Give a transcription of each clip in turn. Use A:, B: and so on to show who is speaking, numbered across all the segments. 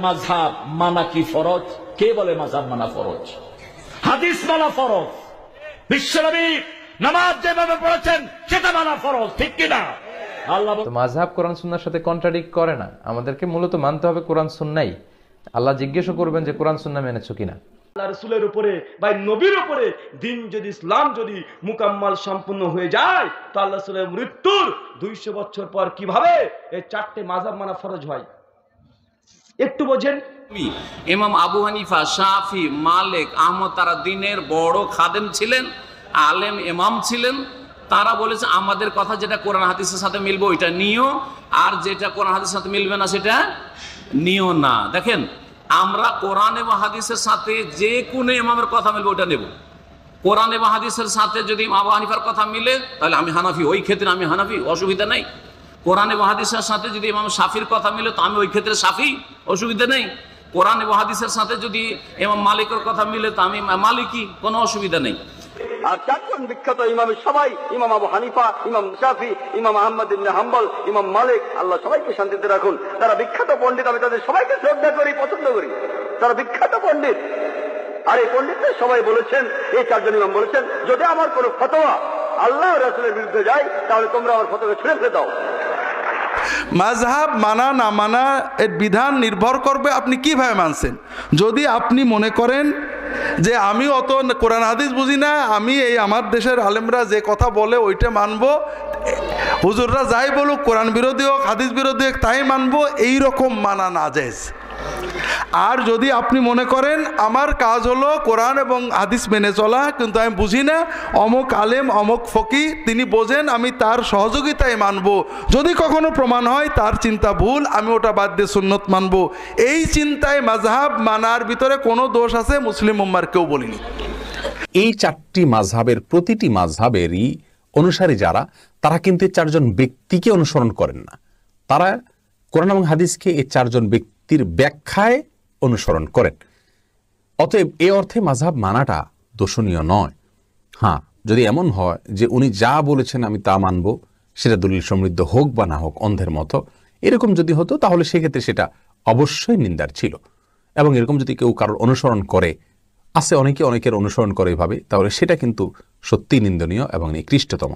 A: মাযহাব মানা কি ফরজ? কে বলে মাযহাব মানা ফরজ? হাদিস মানা ফরজ। বিশ্বনবী নামাজ যেভাবে পড়েছেন সেটা মানা ফরজ, ঠিক কিনা? আল্লাহ
B: তো মাযহাব কোরআন সুন্নাহর সাথে কন্ট্রাডিক্ট করে না। আমাদেরকে মূলত মানতে হবে কোরআন সুন্নাহ। আল্লাহ জিজ্ঞাসা করবেন যে কোরআন সুন্নাহ মেনেছো কিনা।
C: আল্লাহ রাসূলের উপরে বা নবীর উপরে দিন যদি, ইসলাম যদি মুকাম্মাল সম্পূর্ণ হয়ে যায়, তো আল্লাহ রাসূলের মৃত্যুর 200 বছর পর কিভাবে এই চারটে মাযহাব মানা ফরজ হয়? একটু বোঝেন।
D: ইমাম আবু হানিফা, শাফি, মালিক, আহমদ তারা দিনের বড় খাদেম ছিলেন, আলেম ইমাম ছিলেন। তারা বলেছে আমাদের কথা যেটা কোরআন হাদিসের সাথে মিলবে ওইটা নিও, আর যেটা কোরআন হাদিসের সাথে মিলবে না সেটা নিও না। দেখেন, আমরা কোরআন এবং হাদিসের সাথে যে কোনো ইমামের কথা মিলবে ওটা নেব। কোরআন এবং হাদিসের সাথে যদি আবু হানিফার কথা মিলে তাহলে আমি হানাফি, ওই ক্ষেত্রে আমি হানাফি, অসুবিধা নেই। কোরআন এবং হাদিসের সাথে যদি ইমাম শাফির কথা মিলে তো আমি ওই ক্ষেত্রে শাফি, অসুবিধা নেই। কোরআন এবং হাদিসের সাথে যদি ইমাম মালিকের কথা মিলে তো আমি মালিকি, কোনো অসুবিধা নেই।
E: আর চারজন বিখ্যাত ইমামের সবাই, ইমাম আবু হানিফা, ইমাম শাফি, ইমাম আহমদ ইবনে হাম্বল, ইমাম মালিক, আল্লাহ সবাইকে শান্তিতে রাখুন। তারা বিখ্যাত পণ্ডিত, আমি তাদের সবাইকে শ্রদ্ধা করি, পছন্দ করি। তারা বিখ্যাত পণ্ডিত। আর এই পণ্ডিতদের সবাই বলেছেন, এই চারজন ইমাম বলেছেন, যদি আমার কোনো ফতোয়া আল্লাহ রাসূলের বিরুদ্ধে যায় তাহলে তোমরা আমার ফতোয়া ছুঁড়ে ফেলে দাও।
F: মাযহাব মানা না মানা এর বিধান নির্ভর করবে আপনি কিভাবে মানছেন। যদি আপনি মনে করেন যে আমি অত কোরআন হাদিস বুঝি না, আমি এই আমার দেশের আলেমরা যে কথা বলে ওইটা মানবো, হুজুররা যাই বলুক, কোরআন বিরোধী হোক হাদিস বিরোধী হোক তাই মানবো, এইরকম মানা নাজায়েজ। আর যদি আপনি মনে করেন আমার কাজ হলো কোরআন এবং হাদিস মেনে চলা, কিন্তু আমি বুঝি না, অমুক আলেম অমুক ফকি তিনি বোঝেন, আমি তার সহযোগিতায় মানব, যদি কখনো প্রমাণ হয় তার চিন্তা ভুল, আমি ওটা বাদ দিয়ে সুন্নত মানব, এই চিন্তায় মাযহাব মানার ভিতরে কোনো দোষ আছে মুসলিম উম্মার কেউ বলিনি।
G: এই চারটি মাযহাবের প্রতিটি মাযহাবেরই অনুসারী যারা, তারা কিন্তু এই চারজন ব্যক্তিকে অনুসরণ করেন না, তারা কোরআন এবং হাদিসকে এই চারজন ব্যক্তির ব্যাখ্যায় অনুসরণ করেন। অতএব এ অর্থে মাযহাব মানাটা দোষণীয় নয়। হ্যাঁ, যদি এমন হয় যে উনি যা বলেছেন আমি তা মানব, সেটা দলিল সমৃদ্ধ হোক বা না হোক, অন্ধের মতো, এরকম যদি হতো তাহলে সেক্ষেত্রে সেটা অবশ্যই নিন্দার ছিল। এবং এরকম যদি কেউ কারোর অনুসরণ করে, আছে অনেকের অনুসরণ করে এভাবে, তাহলে সেটা কিন্তু সত্যিই নিন্দনীয় এবং নিকৃষ্টতম।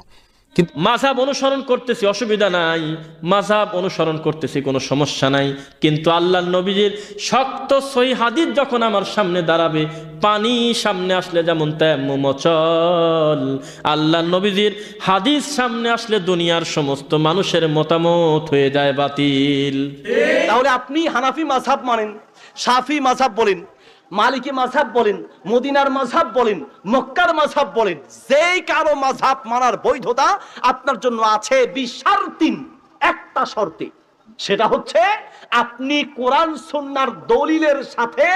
G: কিন্তু
H: মাযহাব অনুসরণ করতেছি অসুবিধা নাই, মাযহাব অনুসরণ করতেছি কোনো সমস্যা নাই, কিন্তু আল্লাহর নবীজির শক্ত সহিহ হাদিস যখন আমার সামনে দাঁড়াবে, পানি সামনে আসলে যেমন তায়াম্মুম অচল, আল্লাহর নবীজির হাদিস সামনে আসলে দুনিয়ার সমস্ত মানুষের মতামত হয়ে যায় বাতিল।
I: তাহলে আপনি হানাফি মাযহাব মানেন, শাফি মাযহাব বলেন, মালিকি মাযহাব বলেন, মদিনার মাযহাব বলেন, মক্কার মাযহাব বলেন, যেই কারো মাযহাব মানার বৈধতা আপনার জন্য আছে বিশারতিন, একটা শর্তে, সেটা হচ্ছে আপনি কোরআন সুন্নাহর দলিলের সাথে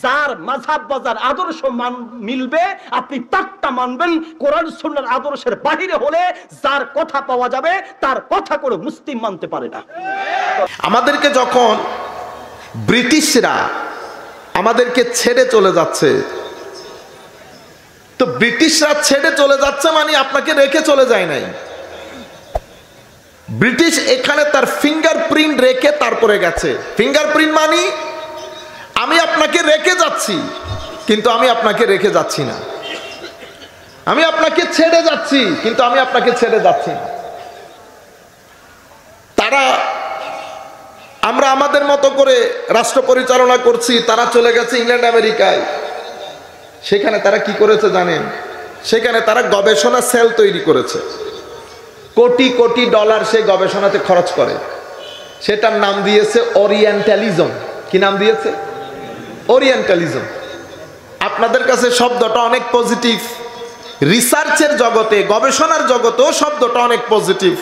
I: যার মাযহাব বা যার আদর্শ মিলবে আপনি তারটা মানবেন। কোরআন সুন্নাহর আদর্শের বাহিরে হলে যার কথা পাওয়া যাবে তার কথা করে মুসলিম মানতে পারে না।
J: আমাদেরকে যখন ব্রিটিশরা আমাদেরকে ছেড়ে চলে যাচ্ছে, তো ব্রিটিশরা ছেড়ে চলে যাচ্ছে মানে আপনাকে রেখে চলে যায় নাই। ব্রিটিশ এখানে তার ফিঙ্গারপ্রিন্ট রেখে তারপরে গেছে। ফিঙ্গারপ্রিন্ট মানে আমি আপনাকে রেখে যাচ্ছি, কিন্তু আমি আপনাকে রেখে যাচ্ছি না। আমি আপনাকে ছেড়ে যাচ্ছি, কিন্তু আমি আপনাকে ছেড়ে যাচ্ছি না। তারা, আমরা আমাদের মতো করে রাষ্ট্র পরিচালনা করছি, তারা চলে গেছে ইংল্যান্ড আমেরিকায়। সেখানে তারা কি করেছে জানেন? সেখানে তারা গবেষণা সেল তৈরি করেছে, কোটি কোটি ডলার সেই গবেষণাতে খরচ করে। সেটার নাম দিয়েছে ওরিয়েন্টালিজম। কি নাম দিয়েছে? ওরিয়েন্টালিজম। আপনাদের কাছে শব্দটা অনেক পজিটিভ, রিসার্চের জগতে, গবেষণার জগতেও শব্দটা অনেক পজিটিভ,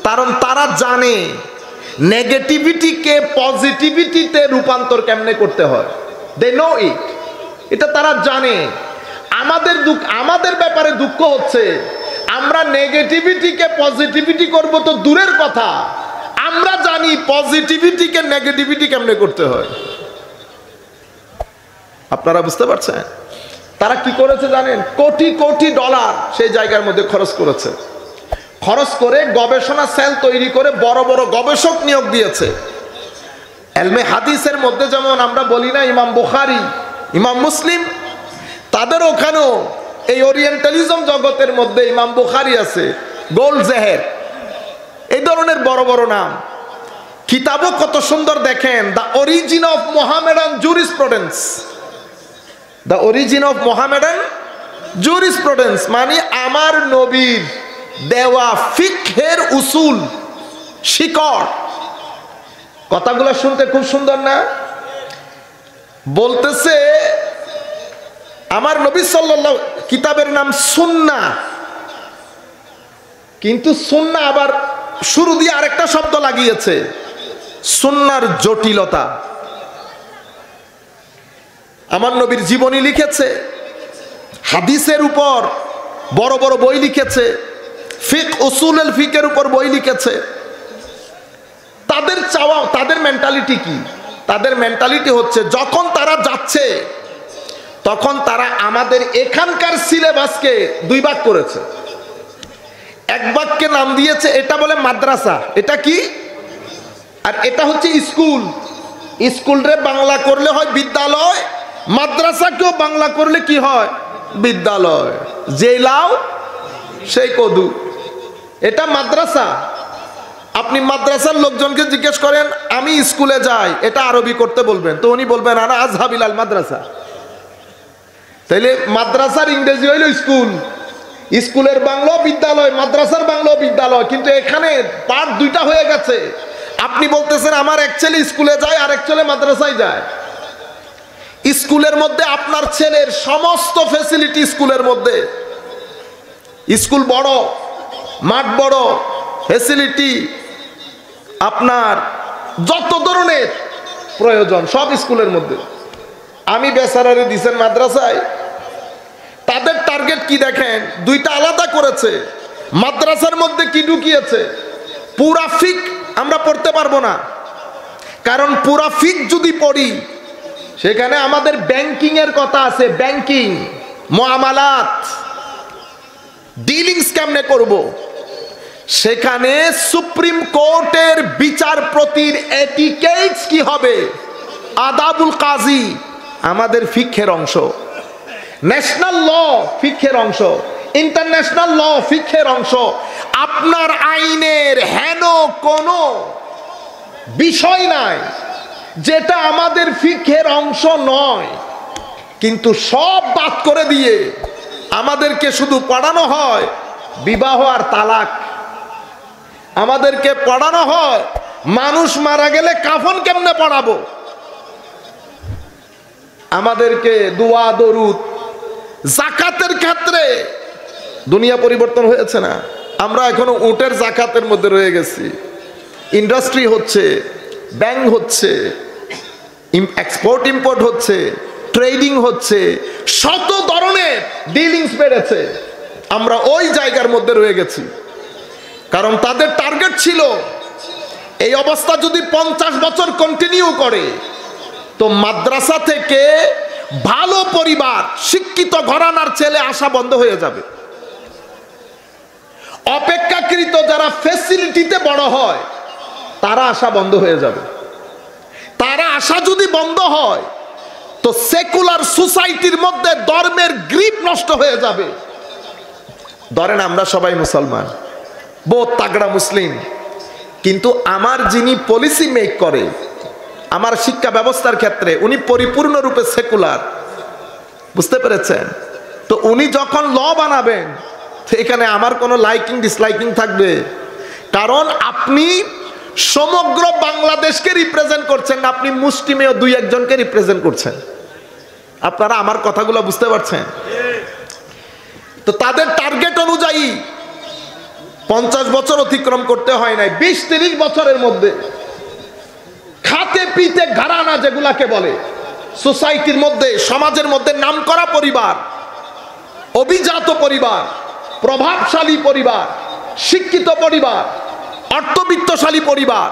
J: কারণ তারা জানে নেগেটিভিটিকে পজিটিভিটিতে রূপান্তর কেমনে করতে হয়। দে নো ইট, এটা তারা জানে। আমাদের ব্যাপারে দুঃখ হচ্ছে আমরা নেগেটিভিটিকে পজিটিভিটি করব তো দূরের কথা, আমরা জানি পজিটিভিটিকে নেগেটিভিটি কেমনে করতে হয়। আপনারা বুঝতে পারছেন? তারা কি করেছে জানেন? কোটি কোটি ডলার সেই জায়গার মধ্যে খরচ করেছে। খরচ করে গবেষণা সেল তৈরি করে বড় বড় গবেষক নিয়োগ দিয়েছে। এলমে হাদিসের মধ্যে যেমন আমরা বলি না ইমাম বুখারী, ইমাম মুসলিম, তাদের ওখানেও এই ওরিয়েন্টালিজম জগতের মধ্যে ইমাম বুখারী আছে, গোল্ড জেহের, এই ধরনের বড় বড় নাম। কিতাবও কত সুন্দর দেখেন, the origin of Mohammedan jurisprudence, the origin of Mohammedan jurisprudence, মানে আমার নবীর দেওয়া ফিকহের উসুল, শিকড়। কথাগুলো শুনতে খুব সুন্দর না? বলতেছে আমার নবী সাল্লাল্লাহু, কিতাবের নাম সুন্নাহ, কিন্তু সুন্নাহ আবার শুরু দিয়ে আরেকটা শব্দ লাগিয়েছে, সুন্নাহর জটিলতা। আমার নবীর জীবনী লিখেছে, হাদিসের উপর বড় বড় বই লিখেছে, ফিক উসুলুল ফিকের উপর বই লিখেছে। তাদের চাওয়া, তাদের মেন্টালিটি কি? তাদের মেন্টালিটি হচ্ছে যখন তারা যাচ্ছে তখন তারা আমাদের এখানকার সিলেবাসকে দুই ভাগ করেছে। এক ভাগকে নাম দিয়েছে, এটা বলে মাদ্রাসা, এটা কি, আর এটা হচ্ছে স্কুল। স্কুলরে বাংলা করলে হয় বিদ্যালয়, মাদ্রাসাকেও বাংলা করলে কি হয়, বিদ্যালয়। যেই লাও সেই কদু, এটা মাদ্রাসা। আপনি মাদ্রাসার লোকজনকে জিজ্ঞেস করেন আমি স্কুলে যাই, এটা আরবি করতে বলবেন, তো উনি বলবেন আনা আযহাবু ইলাল মাদ্রাসা। তাইলে মাদ্রাসার ইংরেজি হইল স্কুল, স্কুলের বাংলা বিদ্যালয়, মাদ্রাসার বাংলা বিদ্যালয়, কিন্তু এখানে পার্ট দুইটা হয়ে গেছে। আপনি বলতেছেন আমার এক ছেলে স্কুলে যায় আর এক ছেলে মাদ্রাসায় যায়। স্কুলের মধ্যে আপনার ছেলের সমস্ত ফ্যাসিলিটি স্কুলের মধ্যে, স্কুল বড়, মাঠ বড়, ফ্যাসিলিটি আপনার যত ধরনের প্রয়োজন সব স্কুলের মধ্যে। আমি বেচারারে দিছেন মাদ্রাসায়। তাদের টার্গেট কি দেখেন, দুইটা আলাদা করেছে। মাদ্রাসার মধ্যে কি ঢুকিয়েছে, পুরা ফিক আমরা পড়তে পারবো না, কারণ পুরা ফিক যদি পড়ি সেখানে আমাদের ব্যাংকিং এর কথা আছে, ব্যাংকিং, মুআমালাত, ডিলিংস কেমনে করব। সেখানে সুপ্রিম কোর্টের বিচারপতির এটিকেটস কি হবে, আদাবুল কাজী আমাদের ফিকহের অংশ, ন্যাশনাল ল ফিকহের অংশ, ইন্টারন্যাশনাল ল ফিকহের অংশ। আপনার আইনের হেন কোনো বিষয় নাই যেটা আমাদের ফিকহের অংশ নয়, কিন্তু সব বাদ করে দিয়ে আমাদেরকে শুধু পড়ানো হয় বিবাহ আর তালাক, আমাদেরকে পড়ানো হয় মানুষ মারা গেলে কাফন কেমনে পড়াবো, আমাদেরকে দোয়া দরুদ। যাকাতের ক্ষেত্রে দুনিয়া পরিবর্তন হয়েছে না, আমরা এখনো উটের যাকাতের মধ্যে রয়ে গেছি। ইন্ডাস্ট্রি হচ্ছে, ব্যাংক হচ্ছে, এক্সপোর্ট ইম্পোর্ট হচ্ছে, ট্রেডিং হচ্ছে, শত ধরনের ডিলিংস বেড়েছে, আমরা ওই জায়গার মধ্যে রয়ে গেছি। কারণ তাদের টার্গেট ছিল এই অবস্থা যদি 50 বছর কন্টিনিউ করে তো মাদ্রাসা থেকে ভালো পরিবার, শিক্ষিত ঘরানার ছেলে আসা বন্ধ হয়ে যাবে। অপেক্ষাকৃত যারা ফ্যাসিলিটিতে বড় হয় তারা আসা বন্ধ হয়ে যাবে। তারা আসা যদি বন্ধ হয় তো সেকুলার সোসাইটির মধ্যে ধর্মের গ্রিপ নষ্ট হয়ে যাবে। ধরেন আমরা সবাই মুসলমান, বহুত তাগড়া মুসলিম, কিন্তু আমার যিনি পলিসি মেক করে আমার শিক্ষা ব্যবস্থার ক্ষেত্রে উনি পরিপূর্ণরূপে সেকুলার, বুঝতে পেরেছেন? তো উনি যখন ল বানাবেন এখানে আমার কোনো লাইকিং ডিসলাইকিং থাকবে? কারণ আপনি সমগ্র বাংলাদেশকে রিপ্রেজেন্ট করছেন না, আপনি মুসলিমেও দুই একজনকে রিপ্রেজেন্ট করছেন। আপনারা আমার কথাগুলো বুঝতে পারছেন? তো তাদের টার্গেট অনুযায়ী 50 বছর অতিক্রম করতে হয় নাই, 20-30 বছরের মধ্যে খাতে পিতে ঘরানা যেগুলাকে বলে, সোসাইটির মধ্যে, সমাজের মধ্যে নামকরা পরিবার, অভিজাত পরিবার, প্রভাবশালী পরিবার, শিক্ষিত পরিবার, অর্থবিত্তশালী পরিবার,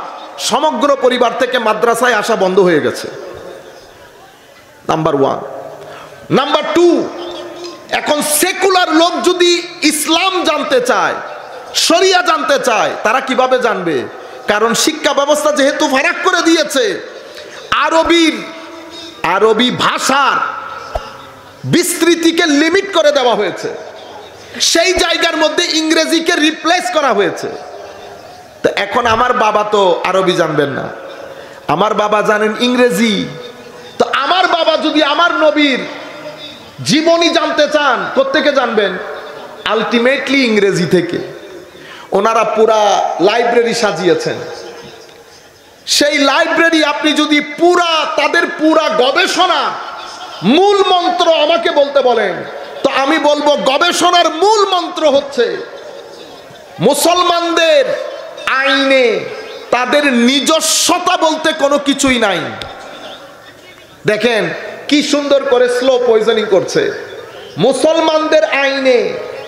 J: সমগ্র পরিবার থেকে মাদ্রাসায় আসা বন্ধ হয়ে গেছে। নাম্বার 1। নাম্বার 2, এখন সেকুলার লোক যদি ইসলাম জানতে চায়, শরিয়া জানতে চায়, তারা কিভাবে জানবে? কারণ শিক্ষা ব্যবস্থা যেহেতু ফারাক করে দিয়েছে, আরবি ভাষার বিস্তৃতিকে লিমিট করে দেওয়া হয়েছে, সেই জায়গার মধ্যে ইংরেজিকে রিপ্লেস করা হয়েছে। তো এখন আমার বাবা তো আরবি জানবেন না, আমার বাবা জানেন ইংরেজি। তো আমার বাবা যদি আমার নবীর জীবনী জানতে চান, কোত্থেকে জানবেন? আলটিমেটলি ইংরেজি থেকে। ওনারা পুরা লাইব্রেরি সাজিয়েছেন, সেই লাইব্রেরি আপনি যদি তাদের পুরা গবেষণা মূল মন্ত্র আমাকে বলতে বলেন, তো আমি বলবো গবেষণার মূল মন্ত্র হচ্ছে মুসলমানদের আইনে তাদের নিজস্বতা বলতে কোনো কিছুই নাই। দেখেন কি সুন্দর করে স্লো পয়জনিং করছে। মুসলমানদের আইনে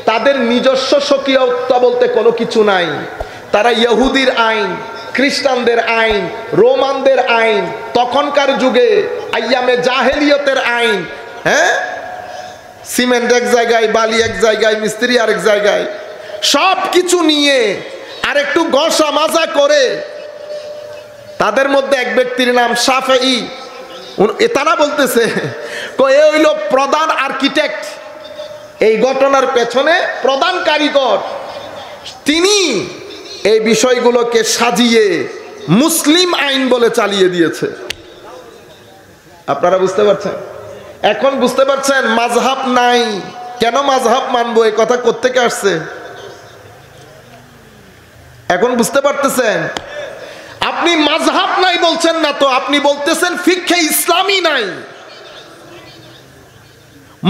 J: তাদের নিজস্ব স্বকীয়তা বলতে কোনো কিছু নাই। তারা ইহুদির আইন, খ্রিস্টানদের আইন, রোমানদের আইন, তখনকার যুগে আইয়ামে জাহেলিয়তের আইন, হ্যাঁ, সিমেন্ট এক জায়গায়, বালি এক জায়গায়, মিস্ত্রি আরেক জায়গায়, সব কিছু নিয়ে আর একটু ঘষা মাজা করে তাদের মধ্যে এক ব্যক্তির নাম শাফেঈ, তারা বলতেছে এ হইল প্রধান আর্কিটেক্ট, এই ঘটনার পেছনে প্রধান কারিগর। তিনি এই বিষয়গুলোকে সাজিয়ে মুসলিম আইন বলে চালিয়ে দিয়েছে। আপনারা বুঝতে পারছেন? এখন বুঝতে পারছেন মাযহাব নাই, কেন মাযহাব মানবো, এই কথা কোত্থেকে আসছে এখন বুঝতে পারতেছেন? আপনি মাযহাব নাই বলছেন না তো, আপনি বলতেছেন ফিকহে ইসলামী নাই।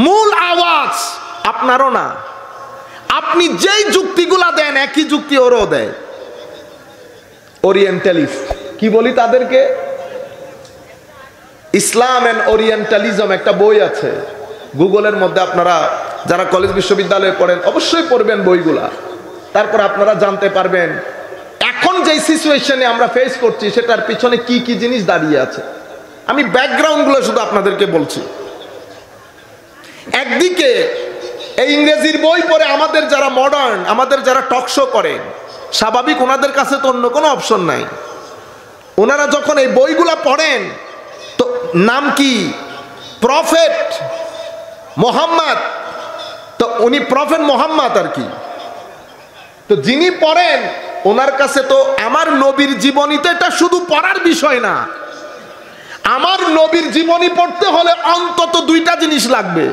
J: মূল আওয়াজ আপনারও না, আপনি যেই যুক্তিগুলা দেন একই যুক্তি ওরও দেয়। ওরিয়েন্টালিস্ট কি বলি তাদেরকে? ইসলাম এন্ড ওরিয়েন্টালিজম একটা বই আছে, গুগলের মধ্যে আপনারা যারা কলেজ বিশ্ববিদ্যালয়ে পড়েন অবশ্যই পড়বেন বইগুলা, তারপর আপনারা জানতে পারবেন এখন যে সিচুয়েশনে আমরা ফেস করছি সেটার পিছনে কি কি জিনিস দাঁড়িয়ে আছে। আমি ব্যাকগ্রাউন্ডগুলো শুধু আপনাদেরকে বলছি। একদিকে এই ইংরেজির বই পড়ে আমাদের যারা মডার্ন, আমাদের যারা টক শো করেন, স্বাভাবিক ওনাদের কাছে তো অন্য কোনো অপশন নাই। ওনারা যখন এই বইগুলা পড়েন তো নাম কি? প্রফেট মোহাম্মদ, তো উনি প্রফেট মোহাম্মদ আর কি। তো যিনি পড়েন ওনার কাছে তো আমার নবীর জীবনীতে এটা শুধু পড়ার বিষয় না, আমার নবীর জীবনী পড়তে হলে অন্তত দুইটা জিনিস লাগবে।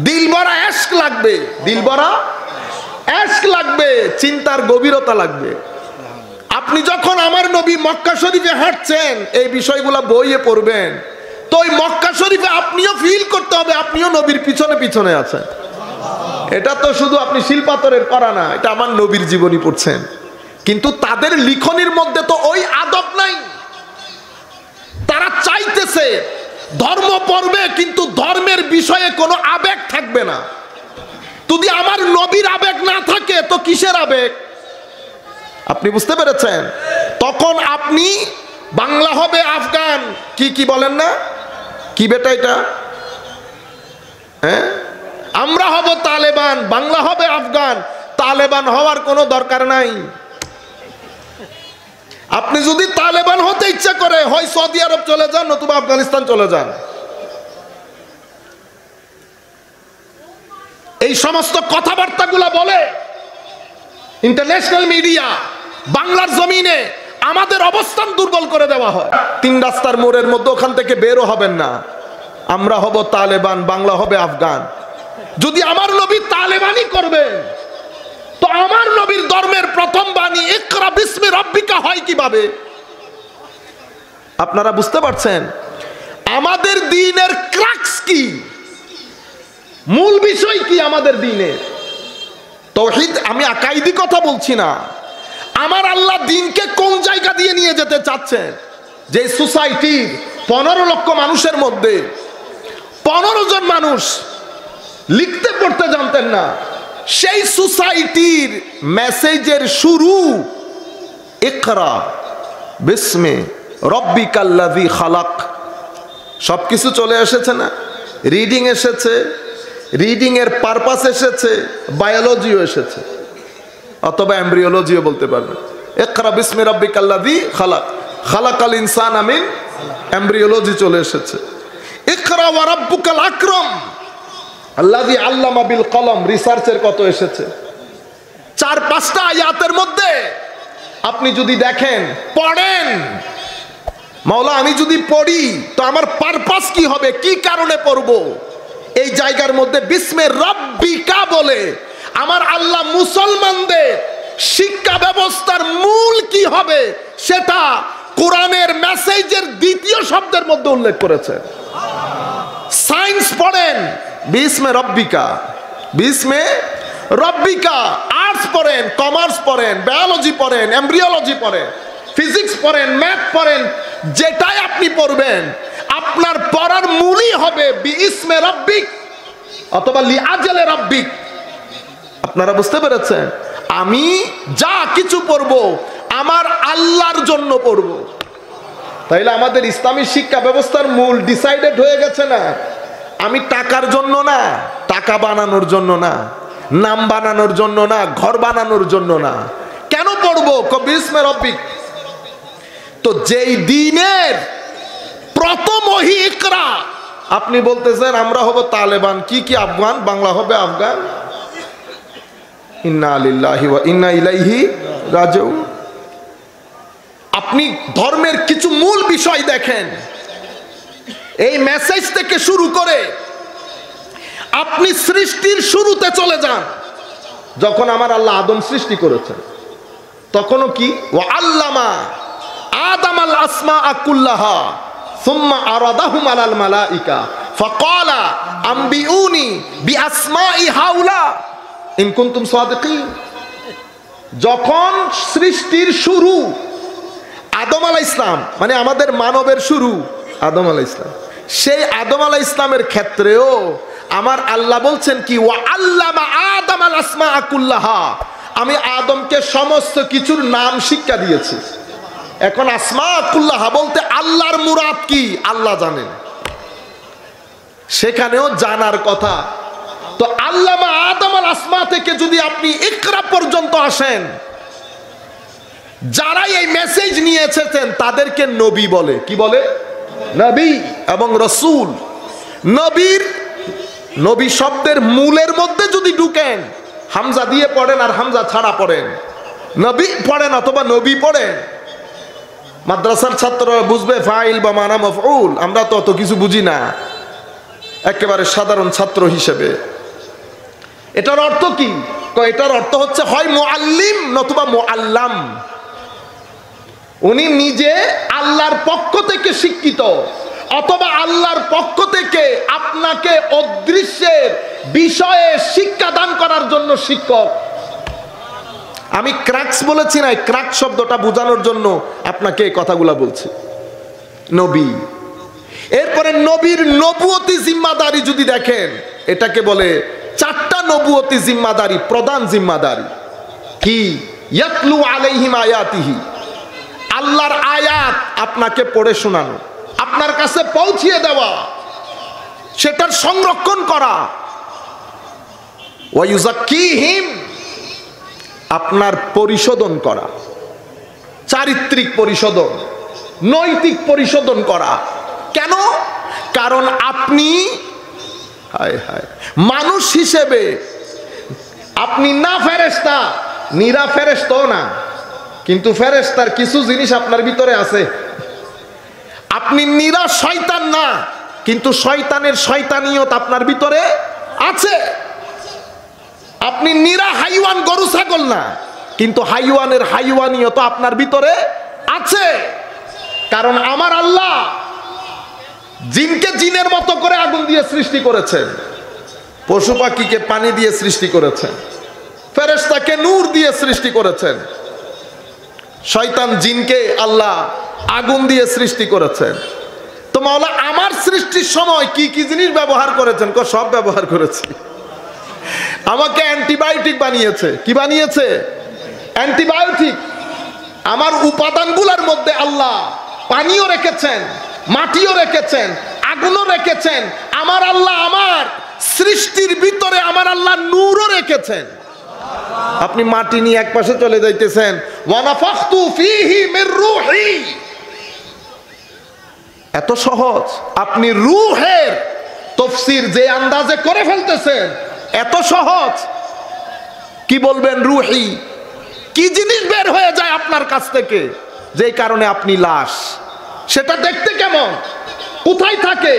J: দিল ভরা এশক লাগবে, দিল ভরা এশক লাগবে, চিন্তার গভীরতা লাগবে। আপনি যখন আমার নবী মক্কা শরীফে হাঁটছেন এই বিষয়গুলা বইয়ে পড়বেন, তো ওই মক্কা শরীফে আপনিও ফিল করতে হবে আপনিও নবীর পিছনে পিছনে আছেন। এটা তো শুধু আপনি শিলপাথরের করা না, এটা আমার নবীর জীবনী পড়ছেন। কিন্তু তাদের লিখনির মধ্যে তো ওই আদব নাই। তারা চাইতেছে ধর্ম পড়বে কিন্তু ধর্মের বিষয়ে কোনো আবেগ থাকবে না। যদি আমার নবীর আবেগ না থাকে তো কিসের আবেগ? আপনি বুঝতে পেরেছেন? তখন আপনি বাংলা হবে আফগান, কি বলেন না, কি বেটা এটা, হ্যাঁ, আমরা হব তালেবান, বাংলা হবে আফগান। তালেবান হওয়ার কোনো দরকার নাই। আপনি যদি তালেবান হতে ইচ্ছা করে হয় সৌদি আরব চলে যান, নতুবা আফগানিস্তান চলে যান। এই সমস্ত কথাবার্তাগুলো বলে ইন্টারন্যাশনাল মিডিয়া, বাংলার জমিনে আমাদের অবস্থান দুর্বল করে দেওয়া হয়। 3 রাস্তার মোড়ের মধ্যে ওখান থেকে বেরো হবেন না। আমরা হব তালেবান, বাংলা হবে আফগান। যদি আমার নবী তালেবানি করবেন তো আমার নবীর ধর্মের প্রথম বাণী ইকরা বিসমি রাব্বিকা হয় কিভাবে? আপনারা বুঝতে পারছেন আমাদের দ্বীনের ক্রাক্স কি, মূল বিষয় কি আমাদের দ্বীনের? তাওহীদ। আমি আকাইদি কথা বলছি না, আমার আল্লাহ দ্বীনকে কোন জায়গা দিয়ে নিয়ে যেতে চাচ্ছেন। যে সোসাইটির 15 লক্ষ মানুষের মধ্যে 15 জন মানুষ লিখতে পড়তে জানতেন না, সেই সোসাইটির মেসেজের শুরু ইকরা বিসমি রাব্বিকাল্লাযী খালাক। সবকিছু চলে এসেছে না? রিডিং এসেছে, রিডিং এর পারপাস এসেছে, বায়োলজিও এসেছে, অথবা এমব্রিওলজিও বলতে পারবেন। ইকরা বিসমি রাব্বিকাল্লাযী খালাক, খালাকাল ইনসানা মিন এমব্রিওলজি চলে এসেছে। ইকরা ওয়া রাব্বুকাল আকরাম আল্লাযী আল্লামা বিল কলম, রিসার্চের কত এসেছে। 4-5টা আয়াতের মধ্যে আপনি যদি দেখেন, পড়েন, মাওলা আমি যদি পড়ি তো আমার পারপাস কি হবে, কি কারণে পড়বো, এই জায়গার মধ্যে বিসমে রাব্বিকা বলে আমার আল্লাহ মুসলমানদের শিক্ষা ব্যবস্থার মূল কি হবে সেটা কোরআনের মেসেজের দ্বিতীয় শব্দের মধ্যে উল্লেখ করেছে। সায়েন্স পড়েন বিসমে রব্বিকা, বিসমে রব্বিকা, আর্টস পড়েন, কমার্স পড়েন, বায়োলজি পড়েন, এমব্রিওলজি পড়েন, ফিজিক্স পড়েন, ম্যাথ পড়েন, যেটাই আপনি পড়বেন আপনার পড়ার মূলই হবে বিসমে রব্বিক অথবা লিআজলে রব্বিক। আপনারা বুঝতে পেরেছেন? আমি যা কিছু পড়বো আমার আল্লাহর জন্য পড়বো। তাইলে আমাদের ইসলামী শিক্ষা ব্যবস্থার মূল ডিসাইডেড হয়ে গেছে না? আমি টাকার জন্য না, টাকা বানানোর জন্য না, নাম বানানোর জন্য না, ঘর বানানোর জন্য না, কেন পড়বো বিসমে রব্বিক। তো যেই দিনের প্রথম ওহী ইকরা, আপনি বলতেছেন আমরা হব তালেবান, কি কি আফগান, বাংলা হবে আফগান। ইন্না লিল্লাহি ওয়া ইন্না ইলাইহি রাজিউন। আপনি ধর্মের কিছু মূল বিষয় দেখেন, এই মেসেজ থেকে শুরু করে আপনি সৃষ্টির শুরুতে চলে যান। যখন আমার আল্লাহ আদম সৃষ্টি করেছেন তখনও কি ওয়া আল্লামা আদামাল আসমাআ কুল্লাহা সুম্মা আরাদাহুম আলাল মালাইকা ফাকালা আম্বিউনি বিআসমাই হাউলা ইন কুনতুম সাদিকিন। যখন সৃষ্টির শুরু আদম আলাইহিস সালাম, মানে আমাদের মানবের শুরু আদম আলাইহিস সালাম, সেই আদম আলাইহিস সালামের ক্ষেত্রেও আমার আল্লাহ বলছেন কি ওয়া আল্লামা আদামাল আসমাআ কুল্লাহা, আমি আদমকে সমস্ত কিছুর নাম শিক্ষা দিয়েছি। এখন আসমা কুল্লাহা বলতে আল্লাহর মুরাদ কি আল্লাহ জানেন, সেখানেও জানার কথা। তো আল্লামা আদম আল আসমা থেকে যদি আপনি ইকরা পর্যন্ত আসেন, যারা এই মেসেজ নিয়ে এসেছেন তাদেরকে নবী বলে। কি বলে? নবী এবং রসুল। নবী শব্দের মূলের মধ্যে যদি ঢুকেন, হামজা দিয়ে পড়েন আর হামজা ছাড়া পড়েন, নবী পড়েন অথবা নবী পড়েন, মাদ্রাসার ছাত্ররা বুঝবে ফাইল বা মানা মফউল। আমরা তো অত কিছু বুঝি না একেবারে সাধারণ ছাত্র হিসেবে। এটার অর্থ কি? এটার অর্থ হচ্ছে হয় মুআল্লিম নতুবা মুআল্লাম। উনি নিজে আল্লাহর পক্ষ থেকে শিক্ষিত অথবা আল্লাহর পক্ষ থেকে আপনাকে অদৃশ্যের বিষয়ে শিক্ষা দান করার জন্য শিক্ষক। আমি ক্রাক্স বলেছি না, ক্রাক শব্দটা বোঝানোর জন্য আপনাকে এই কথাগুলা বলছি। নবী, এরপরে নবীর নবুয়তি জিম্মাদারি যদি দেখেন, এটাকে বলে 4টা নবুয়তি জিম্মাদারি, প্রধান জিম্মাদারি। কি? ইয়াতলু আলাইহিম আয়াতিহি, আল্লাহর আয়াত আপনাকে পড়ে শোনানো, আপনার কাছে পৌঁছিয়ে দেওয়া, সেটার সংরক্ষণ করা। ওয়া ইউযাক্কিহিম, আপনার পরিশোধন করা, চারিত্রিক পরিশোধন, নৈতিক পরিশোধন করা। কেন? কারণ আপনি মানুষ হিসেবে আপনি না ফেরেশতা, নিরা ফেরেশতাও না, কিন্তু ফেরেশতার কিছু জিনিস আপনার ভিতরে আছে। আপনি নিরা শয়তান না, কিন্তু শয়তানের শয়তানিয়ত আপনার ভিতরে আছে। আপনি নিরা হাইওয়ান গরু ছাগল না, কিন্তু হাইওয়ানের হাইওয়ানিয়ত আপনার ভিতরে আছে। কারণ আমার আল্লাহ জিনকে জিনের মতো করে আগুন দিয়ে সৃষ্টি করেছেন, পশু পাখিকে পানি দিয়ে সৃষ্টি করেছেন, ফেরেশতাকে নূর দিয়ে সৃষ্টি করেছেন, শয়তান জিনকে আল্লাহ আগুন দিয়ে সৃষ্টি করেছেন। তো মাওলা আমার সৃষ্টির সময় কি কি জিনিস ব্যবহার করেছেন? সব ব্যবহার করেছি। আমাকে অ্যান্টিবায়োটিক বানিয়েছে। কি বানিয়েছে? অ্যান্টিবায়োটিক। আমার উপাদানগুলোর মধ্যে আল্লাহ পানিও রেখেছেন, মাটিও রেখেছেন, আগুনও রেখেছেন। আমার আল্লাহ আমার সৃষ্টির ভিতরে আমার আল্লাহ নূরও রেখেছেন। আপনি মাটি নিয়ে এক পাশে চলে যাইতেছেন, ওয়া নাফাখতু ফীহি মির রূহি, এত সহজ। আপনি রুহের তাফসীর যে আন্দাজে করে ফেলতেছেন এত সহজ। কি বলবেন রুহি? কি জিনিস বের হয়ে যায় আপনার কাছ থেকে যেই কারণে আপনি লাশ? সেটা দেখতে কেমন, কোথায় থাকে,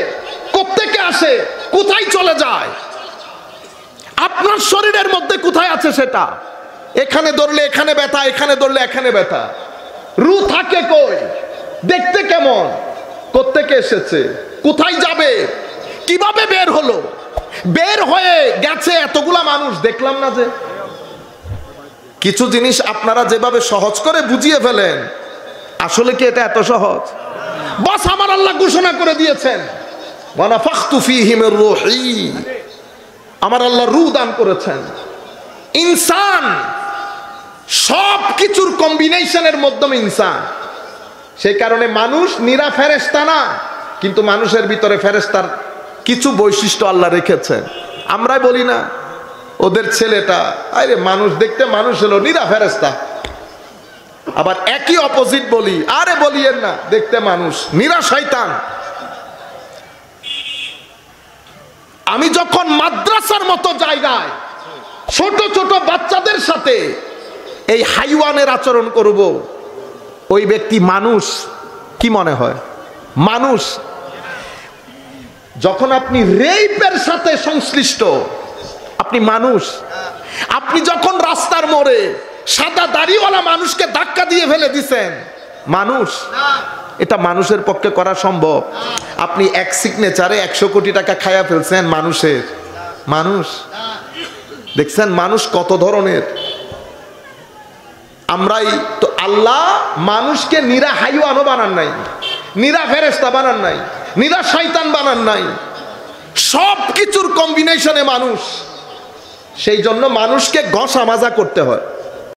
J: কোত্থেকে আসে, কোথায় চলে যায়, আপনার শরীরের মধ্যে কোথায় আছে সেটা? এখানে ধরলে এখানে ব্যথা, এখানে ধরলে এখানে ব্যথা। রূহ থাকে কই, দেখতে কেমন, কোত্থেকে এসেছে, কোথায় যাবে, কিভাবে বের হলো, বের হয়ে গেছে এতগুলা মানুষ দেখলাম না যে? কিছু জিনিস আপনারা যেভাবে সহজ করে বুঝিয়ে ফেলেন, আসলে কি এটা এত সহজ? বাস আমার আল্লাহ ঘোষণা করে দিয়েছেন ওয়ানাফাখতু ফীহি মির রূহি, আমার আল্লাহ রূহ দান করেছেন। ইনসান সব কিছুর কম্বিনেশনের মাধ্যমে ইনসান, সেই কারণে মানুষ নিরা ফেরেশতা না, কিন্তু মানুষের ভিতরে ফেরেশতার কিছু বৈশিষ্ট্য আল্লাহ রেখেছেন। আমরাই বলি না ওদের ছেলেটা আরে মানুষ দেখতে মানুষ হলো, নিরা ফেরেশতা। আবার একই অপোজিট বলি, আরে বলিয়েন না, দেখতে মানুষ, নিরা শয়তান। আমি যখন মাদ্রাসার মতো জায়গায় ছোট ছোট বাচ্চাদের সাথে এই হাইওয়ানের আচরণ করব, ওই ব্যক্তি মানুষ কি মনে হয়? মানুষ। যখন আপনি রেপের সাথে সংশ্লিষ্ট, আপনি মানুষ। আপনি যখন রাস্তার মোড়ে সাদা দাড়িওয়ালা মানুষকে ধাক্কা দিয়ে ফেলে দিছেন, মানুষ। এটা মানুষের পক্ষে করা সম্ভব? আপনি এক সিগনেচারে 100 কোটি টাকা খায়া ফেলছেন, মানুষের মানুষ। দেখছেন মানুষ কত ধরনের। আমরাই তো, আল্লাহ মানুষকে নিরা হাইওয়ানও বানান নাই, নিরা ফেরেশতা বানান নাই, নিরা শয়তান বানান নাই, সব কিছুর কম্বিনেশনে মানুষ। সেই জন্য মানুষকে ঘষা মাজা করতে হয়।